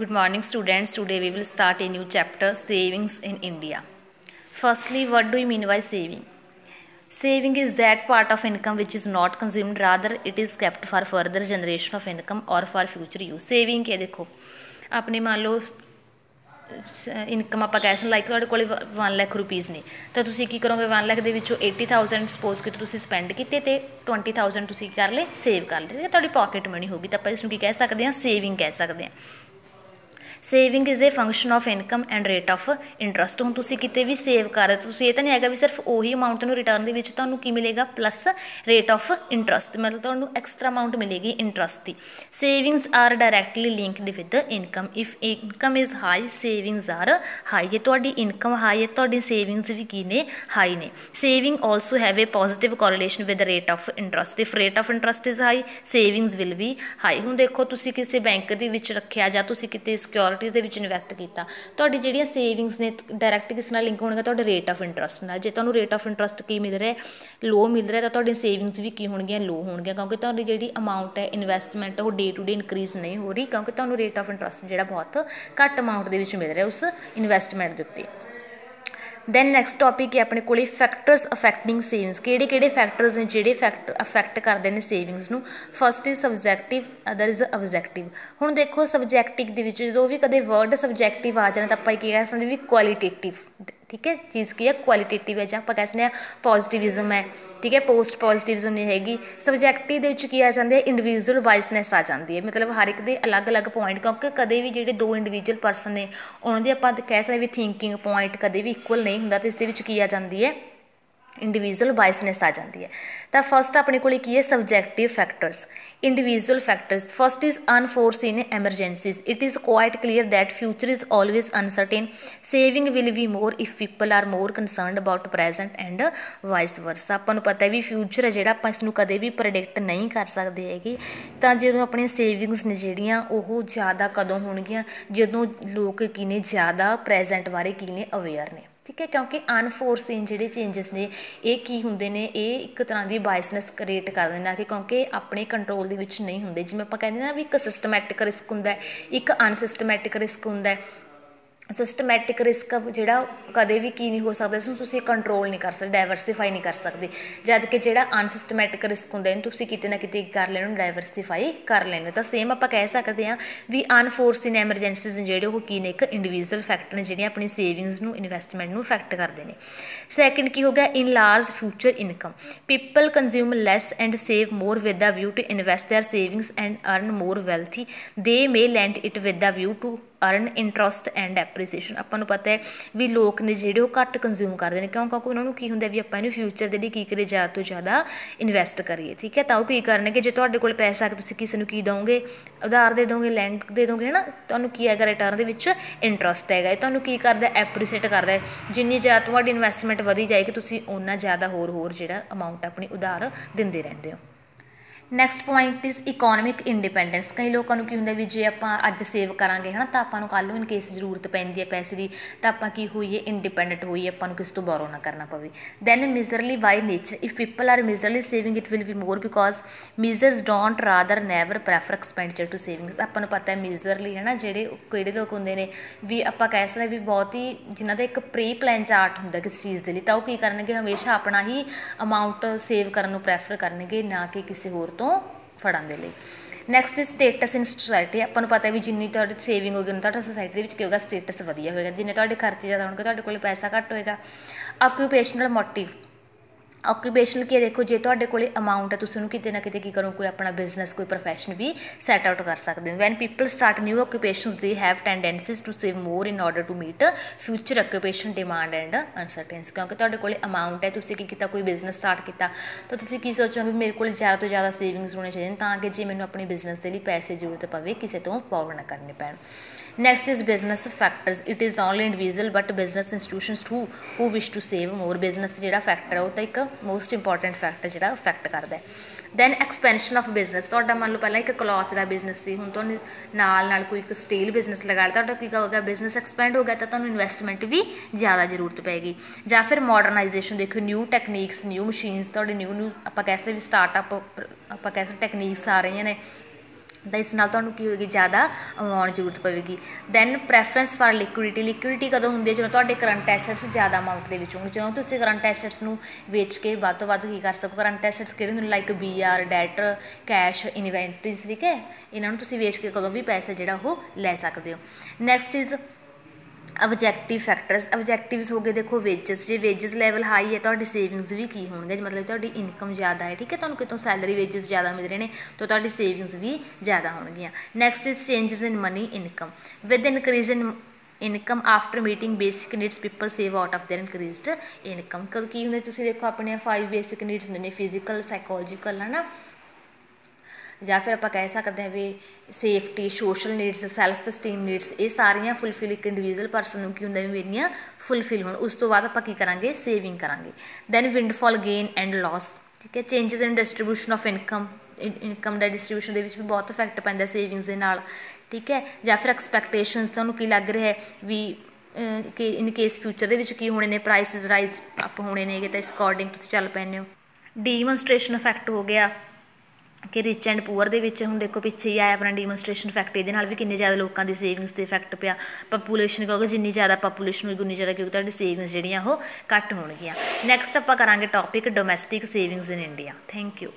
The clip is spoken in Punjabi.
Good morning, students. Today we will start a new chapter, Savings in India. Firstly, what do you mean by saving? Saving is that part of income which is not consumed, rather it is kept for further generation of income or for future use. Saving क्या देखो आपने मान लो ਇਨਕਮ ਆਪਾਂ ਕਹਿ ਸਕਦੇ ਲਾਈਕ ਤੁਹਾਡੇ ਕੋਲ 1 ਲੱਖ ਰੁਪੀਜ਼ ਨੇ ਤਾਂ ਤੁਸੀਂ ਕੀ ਕਰੋਗੇ 1 ਲੱਖ ਦੇ ਵਿੱਚੋਂ 80,000 ਸਪੋਜ਼ ਕਿ ਤੁਸੀਂ ਸਪੈਂਡ ਕੀਤੇ ਅਤੇ 20,000 ਤੁਸੀਂ ਕੀ ਕਰ ਲਏ ਸੇਵ ਕਰ ਲਏ ਤੁਹਾਡੀ ਪੋਕਟ ਮਨੀ ਹੋਗੀ ਤਾਂ ਆਪਾਂ ਇਸਨੂੰ ਕੀ ਕਹਿ ਸਕਦੇ ਹਾਂ ਸੇਵਿੰਗ ਕਹਿ ਸਕਦੇ ਹਾਂ। Saving is a function of income and rate of interest. ਹੁਣ ਤੁਸੀਂ ਕਿਤੇ ਵੀ ਸੇਵ ਕਰ ਰਹੇ ਤੁਸੀਂ ਇਹ ਤਾਂ ਨਹੀਂ ਹੈਗਾ ਵੀ ਸਿਰਫ ਉਹੀ ਅਮਾਊਂਟ ਤੁਹਾਨੂੰ ਰਿਟਰਨ ਦੇ ਵਿੱਚ ਤੁਹਾਨੂੰ ਕੀ ਮਿਲੇਗਾ ਪਲੱਸ ਰੇਟ ਆਫ ਇੰਟਰਸਟ ਮਤਲਬ ਤੁਹਾਨੂੰ ਐਕਸਟਰਾ ਅਮਾਊਂਟ ਮਿਲੇਗੀ ਇੰਟਰਸਟ ਦੀ। Savings are directly linked with income. If income is high savings are high. ਜੇ ਤੁਹਾਡੀ ਇਨਕਮ ਹਾਈ ਹੈ ਤੁਹਾਡੀ ਸੇਵਿੰਗਸ ਵੀ ਕੀ ਨੇ ਹਾਈ ਨੇ। Saving also have a positive correlation with rate of interest. If rate of interest is high savings will be high. ਹੁਣ ਦੇਖੋ ਤੁਸੀਂ ਕਿਸੇ ਬੈਂਕ ਦੇ ਵਿੱਚ ਰੱਖਿਆ ਜਾਂ ਤੁਸੀਂ ਕਿਤੇ ਸਿਕਿਉਰਿਟੀਜ਼ ਦੇ ਵਿੱਚ ਇਨਵੈਸਟ ਕੀਤਾ ਤੁਹਾਡੀ ਜਿਹੜੀਆਂ ਸੇਵਿੰਗਸ ਨੇ ਡਾਇਰੈਕਟ ਕਿਸ ਨਾਲ ਲਿੰਕ ਹੋਣਗੀਆਂ ਤੁਹਾਡੇ ਰੇਟ ਆਫ ਇੰਟਰਸਟ ਨਾਲ। ਜੇ ਤੁਹਾਨੂੰ ਰੇਟ ਆਫ ਇੰਟਰਸਟ ਕੀ ਮਿਲ ਰਿਹਾ ਲੋ ਮਿਲ ਰਿਹਾ ਤਾਂ ਤੁਹਾਡੀ ਸੇਵਿੰਗਸ ਵੀ ਕੀ ਹੋਣਗੀਆਂ ਲੋ ਹੋਣਗੀਆਂ ਕਿਉਂਕਿ ਤੁਹਾਡੀ ਜਿਹੜੀ ਅਮਾਊਂਟ ਹੈ ਇਨਵੈਸਟਮੈਂਟ ਉਹ ਡੇ ਟੂ ਡੇ ਇਨਕਰੀਜ਼ ਨਹੀਂ ਹੋ ਰਹੀ ਕਿਉਂਕਿ ਤੁਹਾਨੂੰ ਰੇਟ ਆਫ ਇੰਟਰਸਟ ਜਿਹੜਾ ਬਹੁਤ ਘੱਟ ਅਮਾਊਂਟ ਦੇ ਵਿੱਚ ਮਿਲ ਰਿਹਾ ਉਸ ਇਨਵੈਸਟਮੈਂਟ ਦੇ ਉੱਤੇ। ਦੈਨ ਨੈਕਸਟ ਟੋਪਿਕ ਹੈ ਆਪਣੇ ਕੋਲ ਫੈਕਟਰਸ ਅਫੈਕਟਿੰਗ ਸੇਵਿੰਗਸ। ਕਿਹੜੇ ਫੈਕਟਰਸ ਨੇ ਜਿਹੜੇ ਅਫੈਕਟ ਕਰਦੇ ਨੇ ਸੇਵਿੰਗਸ ਨੂੰ। First is subjective other is objective. ਹੁਣ ਦੇਖੋ ਸਬਜੈਕਟਿਵ ਦੇ ਵਿੱਚ ਜਦੋਂ ਵੀ ਕਦੇ ਵਰਡ ਸਬਜੈਕਟਿਵ ਆ ਜਾਣਾ ਤਾਂ ਆਪਾਂ ਕੀ ਕਹਿ ਸਕਦੇ ਵੀ ਕੁਆਲੀਟੇਟਿਵ। ਠੀਕ ਹੈ ਚੀਜ਼ ਕੀ ਹੈ ਕੁਆਲੀਟੇਟਿਵ ਹੈ ਜਾਂ ਆਪਾਂ ਕਹਿ ਸਕਦੇ ਹਾਂ ਪੋਜ਼ੀਟਿਵਿਜ਼ਮ ਹੈ। ਠੀਕ ਹੈ ਪੋਸਟ ਪੋਜ਼ੀਟਿਵਿਜ਼ਮ ਨਹੀਂ ਹੈਗੀ। ਸਬਜੈਕਟਿਵ ਦੇ ਵਿੱਚ ਕੀ ਆ ਜਾਂਦੇ ਇੰਡੀਵਿਜੂਅਲ ਵਾਈਸਨੈਸ ਆ ਜਾਂਦੀ ਹੈ ਮਤਲਬ ਹਰ ਇੱਕ ਦੇ ਅਲੱਗ ਪੁਆਇੰਟ ਕਿਉਂਕਿ ਕਦੇ ਵੀ ਜਿਹੜੇ ਦੋ ਇੰਡੀਵਿਜੂਅਲ ਪਰਸਨ ਨੇ ਉਹਨਾਂ ਦੀ ਆਪਾਂ ਕਹਿ ਸਕਦੇ ਵੀ ਥਿੰਕਿੰਗ ਪੁਆਇੰਟ ਕਦੇ ਵੀ ਇਕੁਅਲ ਨਹੀਂ ਹੁੰਦਾ ਅਤੇ ਇਸ ਦੇ ਵਿੱਚ ਕੀ ਆ ਜਾਂਦੀ ਹੈ ਇੰਡੀਵਿਜੂਅਲ ਬਾਇਸਨੈਸ ਆ ਜਾਂਦੀ ਹੈ। ਤਾਂ ਫਸਟ ਆਪਣੇ ਕੋਲ ਕੀ ਹੈ subjective factors. Individual factors first is unforeseen emergencies. It is quite clear that future is always uncertain. Saving will be more if people are more concerned about present and vice versa. ਆਪਾਂ ਨੂੰ ਪਤਾ ਵੀ ਫਿਊਚਰ ਹੈ ਜਿਹੜਾ ਆਪਾਂ ਇਸਨੂੰ ਕਦੇ ਵੀ ਪ੍ਰੈਡਿਕਟ ਨਹੀਂ ਕਰ ਸਕਦੇ ਹੈਗੇ ਤਾਂ ਜਦੋਂ ਆਪਣੀਆਂ ਸੇਵਿੰਗਸ ਨੇ ਜਿਹੜੀਆਂ ਉਹ ਜ਼ਿਆਦਾ ਕਦੋਂ ਹੋਣਗੀਆਂ ਜਦੋਂ ਲੋਕ ਕੀ ਨੇ ਜ਼ਿਆਦਾ ਪ੍ਰੈਜੈਂਟ ਬਾਰੇ ਕੀ ਨੇ ਅਵੇਅਰ ਨੇ। ਠੀਕ ਹੈ ਕਿਉਂਕਿ ਅਨਫੋਰਸੀਨ ਜਿਹੜੇ ਚੇਂਜਸ ਨੇ ਇਹ ਕੀ ਹੁੰਦੇ ਨੇ ਇਹ ਇੱਕ ਤਰ੍ਹਾਂ ਦੀ ਬਾਇਸਨੈਸ ਕ੍ਰੀਏਟ ਕਰ ਦਿੰਦੇ ਕਿ ਕਿਉਂਕਿ ਆਪਣੇ ਕੰਟਰੋਲ ਦੇ ਵਿੱਚ ਨਹੀਂ ਹੁੰਦੇ। ਜਿਵੇਂ ਆਪਾਂ ਕਹਿੰਦੇ ਨਾ ਵੀ ਇੱਕ ਸਿਸਟਮੈਟਿਕ ਰਿਸਕ ਹੁੰਦਾ ਇੱਕ ਅਨਸਿਸਟਮੈਟਿਕ ਰਿਸਕ ਹੁੰਦਾ। ਸਿਸਟਮੈਟਿਕ ਰਿਸਕ ਜਿਹੜਾ ਕਦੇ ਵੀ ਕੀ ਨਹੀਂ ਹੋ ਸਕਦਾ ਇਸਨੂੰ ਤੁਸੀਂ ਕੰਟਰੋਲ ਨਹੀਂ ਕਰ ਸਕਦੇ ਡਾਇਵਰਸੀਫਾਈ ਨਹੀਂ ਕਰ ਸਕਦੇ ਜਦ ਕਿ ਜਿਹੜਾ ਅਨਸਿਸਟਮੈਟਿਕ ਰਿਸਕ ਹੁੰਦਾ ਇਹਨੂੰ ਤੁਸੀਂ ਕਿਤੇ ਨਾ ਕਿਤੇ ਕਰ ਲੈਣ ਨੂੰ ਡਾਇਵਰਸੀਫਾਈ ਕਰ ਲੈਂਦੇ ਤਾਂ ਸੇਮ ਆਪਾਂ ਕਹਿ ਸਕਦੇ ਹਾਂ ਵੀ ਅਨਫੋਰਸੀਨ ਐਮਰਜੈਂਸੀਜ਼ ਜਿਹੜੇ ਉਹ ਕੀ ਨੇ ਇੱਕ ਇੰਡੀਵਿਜੂਅਲ ਫੈਕਟਰ ਨੇ ਜਿਹੜੀਆਂ ਆਪਣੀ ਸੇਵਿੰਗਸ ਨੂੰ ਇਨਵੈਸਟਮੈਂਟ ਨੂੰ ਇਫੈਕਟ ਕਰਦੇ ਨੇ। ਸੈਕਿੰਡ ਕੀ ਹੋ ਗਿਆ in large future income. People consume less and save more with the view to invest their savings and earn more wealthy they may lend it with the view to earn interest and appreciation. ਆਪਾਂ ਨੂੰ ਪਤਾ ਹੈ ਵੀ ਲੋਕ ਨੇ ਜਿਹੜੇ ਉਹ ਘੱਟ ਕੰਜ਼ਿਊਮ ਕਰਦੇ ਨੇ ਕਿਉਂਕਿ ਉਹਨਾਂ ਨੂੰ ਕੀ ਹੁੰਦਾ ਵੀ ਆਪਾਂ ਇਹਨੂੰ ਫਿਊਚਰ ਦੇ ਲਈ ਕੀ ਕਰੀਏ ਜ਼ਿਆਦਾ ਤੋਂ ਜ਼ਿਆਦਾ ਇਨਵੈਸਟ ਕਰੀਏ। ਠੀਕ ਹੈ ਤਾਂ ਉਹ ਕੀ ਕਰਨਗੇ ਜੇ ਤੁਹਾਡੇ ਕੋਲ ਪੈਸਾ ਕਿ ਤੁਸੀਂ ਕਿਸੇ ਨੂੰ ਕੀ ਦਓਗੇ ਉਧਾਰ ਦੇ ਦੋਗੇ ਲੈਂਡ ਦੇ ਦੋਗੇ ਹੈ ਨਾ ਤੁਹਾਨੂੰ ਕੀ ਹੈਗਾ ਰਿਟਰਨ ਦੇ ਵਿੱਚ ਇੰਟਰਸਟ ਹੈਗਾ ਇਹ ਤੁਹਾਨੂੰ ਕੀ ਕਰਦਾ ਐਪਰੀਸੀਏਟ ਕਰਦਾ ਜਿੰਨੀ ਜ਼ਿਆਦਾ ਤੁਹਾਡੀ ਇਨਵੈਸਟਮੈਂਟ ਵਧੀ ਜਾਏਗੀ ਤੁਸੀਂ ਓਨਾ ਜ਼ਿਆਦਾ ਹੋਰ ਜਿਹੜਾ ਅਮਾਊਂਟ ਆਪਣੀ ਉਧਾਰ ਦਿੰਦੇ ਰਹਿੰਦੇ ਹੋ। Next point is economic independence. ਕਈ ਲੋਕਾਂ ਨੂੰ ਕੀ ਹੁੰਦਾ ਵੀ ਜੇ ਆਪਾਂ ਅੱਜ ਸੇਵ ਕਰਾਂਗੇ ਹੈ ਨਾ ਤਾਂ ਆਪਾਂ ਨੂੰ ਕੱਲ੍ਹ ਨੂੰ ਇਨ ਕੇਸ ਜ਼ਰੂਰਤ ਪੈਂਦੀ ਹੈ ਪੈਸੇ ਦੀ ਤਾਂ ਆਪਾਂ ਕੀ ਹੋਈਏ ਇੰਡੀਪੈਂਡੈਂਟ ਹੋਈਏ ਆਪਾਂ ਨੂੰ ਕਿਸੇ ਤੋਂ ਬੋਰੋ ਨਾ ਕਰਨਾ ਪਵੇ। Then miserly by nature if people are miserly saving it will be more because misers don't rather never prefer expenditure to savings. ਆਪਾਂ ਨੂੰ ਪਤਾ ਹੈ ਮੀਜ਼ਰਲੀ ਹੈ ਨਾ ਜਿਹੜੇ ਕਿਹੜੇ ਲੋਕ ਹੁੰਦੇ ਨੇ ਵੀ ਆਪਾਂ ਕਹਿ ਸਕਦੇ ਵੀ ਬਹੁਤ ਹੀ ਜਿਨ੍ਹਾਂ ਦਾ ਇੱਕ ਪ੍ਰੀ ਪਲਾਨ ਚਾਰਟ ਹੁੰਦਾ ਕਿਸ ਚੀਜ਼ ਦੇ ਲਈ ਤਾਂ ਉਹ ਕੀ ਕਰਨਗੇ ਹਮੇਸ਼ਾ ਆਪਣਾ ਹੀ ਅਮਾਊਂਟ ਸੇਵ ਕਰਨ ਨੂੰ ਪ੍ਰੈਫਰ ਕਰਨਗੇ ਨਾ ਕਿ ਕਿਸੇ ਹੋਰ ਤੋਂ ਫੜਨ ਦੇ ਲਈ। Next is status in society. ਆਪਾਂ ਨੂੰ ਪਤਾ ਵੀ ਜਿੰਨੀ ਤੁਹਾਡੀ ਸੇਵਿੰਗ ਹੋਏਗੀ ਉਨੀ ਤੁਹਾਡਾ ਸੋਸਾਇਟੀ ਦੇ ਵਿੱਚ ਕੀ ਹੋਏਗਾ ਸਟੇਟਸ ਵਧੀਆ ਹੋਏਗਾ ਜਿੰਨੇ ਤੁਹਾਡੇ ਖਰਚੇ ਜ਼ਿਆਦਾ ਹੋਣਗੇ ਤੁਹਾਡੇ ਕੋਲ ਪੈਸਾ ਘੱਟ ਹੋਏਗਾ। ਆਕਿਊਪੇਸ਼ਨਲ ਮੋਟਿਵ ਆਕਿਊਪੇਸ਼ਨਲ ਕੀ ਹੈ ਦੇਖੋ ਜੇ ਤੁਹਾਡੇ ਕੋਲ ਅਮਾਊਂਟ ਹੈ ਤੁਸੀਂ ਉਹਨੂੰ ਕਿਤੇ ਨਾ ਕਿਤੇ ਕੀ ਕਰੋ ਕੋਈ ਆਪਣਾ ਬਿਜ਼ਨਸ ਕੋਈ ਪ੍ਰੋਫੈਸ਼ਨ ਵੀ ਸੈਟ ਆਊਟ ਕਰ ਸਕਦੇ ਹੋ। When people start new occupations they have tendencies to save more in order to meet future occupation demand and uncertains. ਕਿਉਂਕਿ ਤੁਹਾਡੇ ਕੋਲ ਅਮਾਊਂਟ ਹੈ ਤੁਸੀਂ ਕੀ ਕੀਤਾ ਕੋਈ ਬਿਜ਼ਨਸ ਸਟਾਰਟ ਕੀਤਾ ਤਾਂ ਤੁਸੀਂ ਕੀ ਸੋਚੋਗੇ ਮੇਰੇ ਕੋਲ ਜ਼ਿਆਦਾ ਤੋਂ ਜ਼ਿਆਦਾ ਸੇਵਿੰਗਸ ਹੋਣੇ ਚਾਹੀਦੇ ਤਾਂ ਕਿ ਜੇ ਮੈਨੂੰ ਆਪਣੀ ਬਿਜ਼ਨਸ ਦੇ ਲਈ ਪੈਸੇ ਜ਼ਰੂਰਤ ਪਵੇ ਕਿਸੇ ਤੋਂ ਬੋਰੋ ਨਾ ਕਰਨੇ ਪੈਣ। Next is business factors. It is only individual but business institutions who wish to save more. Business ਜਿਹੜਾ ਫੈਕਟਰ ਹੈ ਉਹ ਤਾਂ ਇੱਕ ਮੋਸਟ ਇੰਪੋਰਟੈਂਟ ਫੈਕਟਰ ਜਿਹੜਾ ਅਫੈਕਟ ਕਰਦਾ। Then expansion of business. ਤੁਹਾਡਾ ਮੰਨ ਲਓ ਪਹਿਲਾਂ ਇੱਕ ਕਲੋਥ ਦਾ ਬਿਜ਼ਨਸ ਸੀ ਹੁਣ ਤੁਹਾਨੂੰ ਨਾਲ ਕੋਈ ਇੱਕ ਸਟੀਲ ਬਿਜ਼ਨਸ ਲਗਾ ਲਿਆ ਤੁਹਾਡਾ ਕੀ ਹੋ ਗਿਆ ਬਿਜ਼ਨਸ ਐਕਸਪੈਂਡ ਹੋ ਗਿਆ ਤਾਂ ਤੁਹਾਨੂੰ ਇਨਵੈਸਟਮੈਂਟ ਵੀ ਜ਼ਿਆਦਾ ਜ਼ਰੂਰਤ ਪਏਗੀ। ਜਾਂ ਫਿਰ ਮੋਡਰਨਾਈਜੇਸ਼ਨ ਦੇਖੋ ਨਿਊ ਟੈਕਨੀਕਸ ਨਿਊ ਮਸ਼ੀਨਸ ਤੁਹਾਡੇ ਨਿਊ ਆਪਾਂ ਕਹਿ ਸਕਦੇ ਵੀ ਸਟਾਰਟਅਪ ਆਪਾਂ ਕਹਿ ਸਕਦੇ ਟੈਕਨੀਕਸ ਆ ਰਹੀਆਂ ਨੇ ਤਾਂ ਇਸ ਨਾਲ ਤੁਹਾਨੂੰ ਕੀ ਹੋਏਗੀ, ਜ਼ਿਆਦਾ ਅਮਾਊਂਟ ਜ਼ਰੂਰਤ ਪਵੇਗੀ। ਦੈਨ ਪ੍ਰੈਫਰੈਂਸ ਫਾਰ ਲਿਕੁਇਡਿਟੀ, ਲਿਕੁਇਡਿਟੀ ਕਦੋਂ ਹੁੰਦੀ ਹੈ, ਜਦੋਂ ਤੁਹਾਡੇ ਕਰੰਟ ਐਸੈਟਸ ਜ਼ਿਆਦਾ ਅਮਾਊਂਟ ਦੇ ਵਿੱਚ ਹੋਣ। ਜਦੋਂ ਤੁਸੀਂ ਕਰੰਟ ਐਸੈਟਸ ਨੂੰ ਵੇਚ ਕੇ ਵੱਧ ਤੋਂ ਵੱਧ ਕੀ ਕਰ ਸਕੋ, ਕਰੰਟ ਐਸੈਟਸ ਕਿਹੜੇ ਹੁੰਦੇ, ਲਾਈਕ BR, ਡੈਟਰ, ਕੈਸ਼, ਇਨਵੈਂਟਰੀਜ਼, ਠੀਕ ਹੈ, ਇਹਨਾਂ ਨੂੰ ਤੁਸੀਂ ਵੇਚ ਕੇ ਕਦੋਂ ਵੀ ਪੈਸਾ ਜਿਹੜਾ ਉਹ ਲੈ ਸਕਦੇ ਹੋ। Next is objective factors, objectives ਹੋ ਗਏ ਦੇਖੋ ਵੇਜਸ, ਜੇ ਵੇਜਸ ਲੈਵਲ ਹਾਈ ਹੈ ਤੁਹਾਡੀ ਸੇਵਿੰਗਸ ਵੀ ਕੀ ਹੋਣਗੇ, ਮਤਲਬ ਤੁਹਾਡੀ ਇਨਕਮ ਜ਼ਿਆਦਾ ਹੈ, ਠੀਕ ਹੈ, ਤੁਹਾਨੂੰ ਕਿਤੋਂ ਸੈਲਰੀ ਵੇਜਸ ਜ਼ਿਆਦਾ ਮਿਲ ਰਹੇ ਨੇ ਤਾਂ ਤੁਹਾਡੀ ਸੇਵਿੰਗਸ ਵੀ ਜ਼ਿਆਦਾ ਹੋਣਗੀਆਂ। Next is changes in money income, with increase in income after meeting basic needs people save out of their increased income. ਕਦੋਂ ਕੀ ਹੁੰਦਾ, ਤੁਸੀਂ ਦੇਖੋ ਆਪਣੇ 5 ਬੇਸਿਕ ਨੀਡਸ ਹੁੰਦੇ ਨੇ, ਫਿਜ਼ੀਕਲ, ਸਾਈਕੋਲੋਜੀਕਲ, ਹੈ ਨਾ, ਜਾਂ ਫਿਰ ਆਪਾਂ ਕਹਿ ਸਕਦੇ ਹਾਂ ਵੀ safety, social needs, self esteem needs, ਇਹ ਸਾਰੀਆਂ ਫੁੱਲਫਿਲ ਇੱਕ ਇੰਡੀਵਿਜੂਅਲ ਪਰਸਨ ਨੂੰ ਕੀ ਹੁੰਦਾ ਵੀ ਮੇਰੀਆਂ ਫੁੱਲਫਿਲ ਹੋਣ। ਉਸ ਤੋਂ ਬਾਅਦ ਆਪਾਂ ਕੀ ਕਰਾਂਗੇ, ਸੇਵਿੰਗ ਕਰਾਂਗੇ। Then windfall gain and loss, ਠੀਕ ਹੈ, changes in distribution of income, income the distribution ਦੇ ਵਿੱਚ ਵੀ ਬਹੁਤ ਇਫੈਕਟ ਪੈਂਦਾ ਸੇਵਿੰਗਸ ਦੇ ਨਾਲ, ਠੀਕ ਹੈ। ਜਾਂ ਫਿਰ ਐਕਸਪੈਕਟੇਸ਼ਨਸ, ਤੁਹਾਨੂੰ ਕੀ ਲੱਗ ਰਿਹਾ ਵੀ ਕਿ ਇਨ ਕੇਸ ਫਿਊਚਰ ਦੇ ਵਿੱਚ ਕੀ ਹੋਣੇ ਨੇ, ਪ੍ਰਾਈਸਿਸ ਰਾਈਜ਼ ਅਪ ਹੋਣੇ ਨੇਗੇ, ਤਾਂ ਇਸ ਅਕੋਰਡਿੰਗ ਤੁਸੀਂ ਚੱਲ ਪੈਂਦੇ ਹੋ। ਡੀਮੋਨਸਟ੍ਰੇਸ਼ਨ ਇਫੈਕਟ ਹੋ ਗਿਆ ਕਿ ਰਿਚ ਐਂਡ ਪੂਅਰ ਦੇ ਵਿੱਚ, ਹੁਣ ਦੇਖੋ ਪਿੱਛੇ ਹੀ ਆਇਆ ਆਪਣਾ ਡੀਮੋਨਸਟ੍ਰੇਸ਼ਨ ਇਫੈਕਟ, ਇਹਦੇ ਨਾਲ ਵੀ ਕਿੰਨੇ ਜ਼ਿਆਦਾ ਲੋਕਾਂ ਦੀ ਸੇਵਿੰਗਸ 'ਤੇ ਇਫੈਕਟ ਪਿਆ। ਪਾਪੂਲੇਸ਼ਨ, ਕਿਉਂਕਿ ਜਿੰਨੀ ਜ਼ਿਆਦਾ ਪਾਪੂਲੇਸ਼ਨ ਹੋਏਗੀ ਉਨੀ ਜ਼ਿਆਦਾ ਕਿਉਂਕਿ ਤੁਹਾਡੀ ਸੇਵਿੰਗਸ ਜਿਹੜੀਆਂ ਉਹ ਘੱਟ ਹੋਣਗੀਆਂ। ਨੈਕਸਟ ਆਪਾਂ ਕਰਾਂਗੇ topic domestic savings in India. Thank you.